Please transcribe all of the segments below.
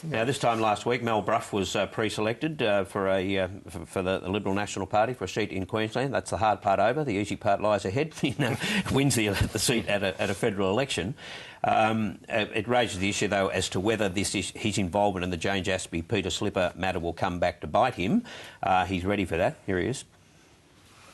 Now, this time last week, Mal Brough was pre-selected for the Liberal National Party for a seat in Queensland. That's the hard part over. The easy part lies ahead. Wins the seat at a federal election. It raises the issue, though, as to whether his involvement in the Jane Jaspi-Peter Slipper matter will come back to bite him. He's ready for that. Here he is.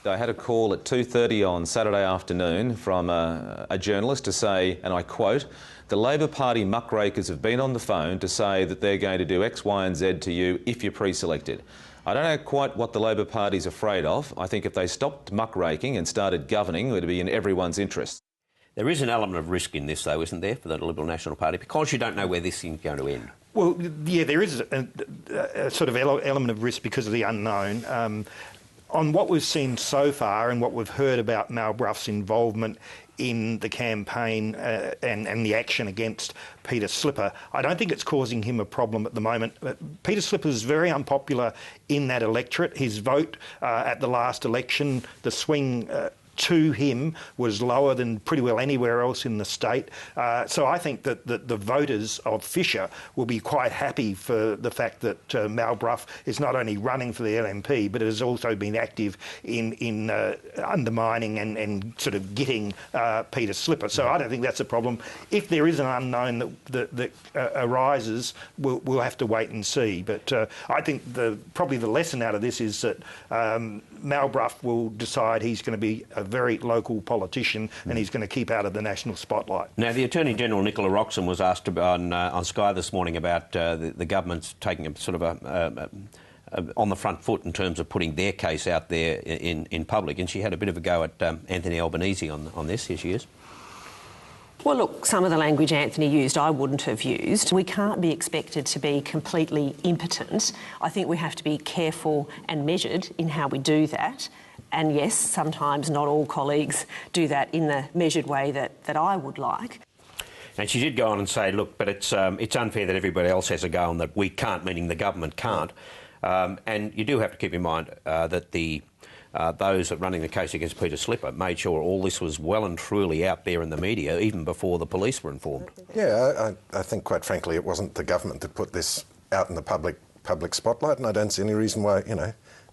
I had a call at 2:30 on Saturday afternoon from a journalist to say, and I quote, "The Labor Party muckrakers have been on the phone to say that they're going to do X, Y and Z to you if you're pre-selected." I don't know quite what the Labor Party's afraid of. I think if they stopped muckraking and started governing, it would be in everyone's interest. There is an element of risk in this, though, isn't there, for the Liberal National Party, because you don't know where this thing's going to end? Well, yeah, there is a sort of element of risk because of the unknown. On what we've seen so far and what we've heard about Mal Brough's involvement in the campaign and the action against Peter Slipper, I don't think it's causing him a problem at the moment. Peter Slipper is very unpopular in that electorate. His vote at the last election, the swing to him was lower than pretty well anywhere else in the state. So I think that the voters of Fisher will be quite happy for the fact that Mal Brough is not only running for the LNP, but has also been active in undermining and sort of getting Peter Slipper. So I don't think that's a problem. If there is an unknown that arises, we'll have to wait and see. But I think probably the lesson out of this is that Mal Brough will decide he's going to be a very local politician and he's going to keep out of the national spotlight. Now, the Attorney-General, Nicola Roxon, was asked on Sky this morning about the government's taking a sort of on the front foot in terms of putting their case out there in public, and she had a bit of a go at Anthony Albanese on this. Here she is. Well, look, some of the language Anthony used I wouldn't have used. We can't be expected to be completely impotent. I think we have to be careful and measured in how we do that. And yes, sometimes not all colleagues do that in the measured way that I would like. And she did go on and say, look, but it's unfair that everybody else has a go and that we can't, meaning the government can't. And you do have to keep in mind that those running the case against Peter Slipper made sure all this was well and truly out there in the media, even before the police were informed. Yeah, I think, quite frankly, it wasn't the government that put this out in the public spotlight, and I don't see any reason why,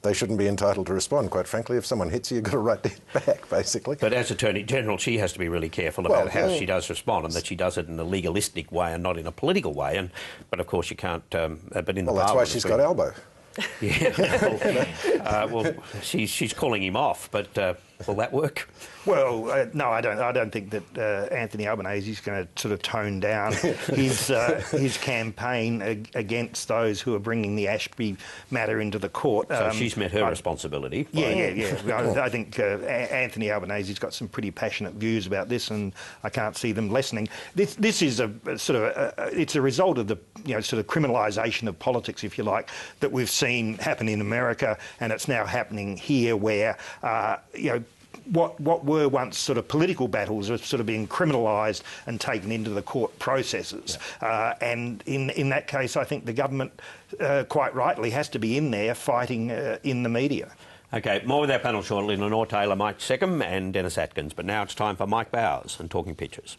they shouldn't be entitled to respond. Quite frankly, if someone hits you, you've got a right to hit back, basically. But as Attorney-General, she has to be really careful about how she does respond, and that she does it in a legalistic way and not in a political way. But of course, you can't. But in the Well, that's why she's got elbow. Yeah. Well, she's calling him off, but will that work? Well, no, I don't think that Anthony Albanese is going to sort of tone down his campaign against those who are bringing the Ashby matter into the court. So she's met her responsibility. Yeah. I think Anthony Albanese's got some pretty passionate views about this, and I can't see them lessening. This is a sort of it's a result of the sort of criminalisation of politics, if you like, that we've seen happen in America, and it's now happening here, where what were once sort of political battles are sort of being criminalised and taken into the court processes. Yeah. And in that case, I think the government, quite rightly, has to be in there fighting in the media. OK, more with our panel shortly. Lenore Taylor, Mike Seckham and Dennis Atkins. But now it's time for Mike Bowers and Talking Pictures.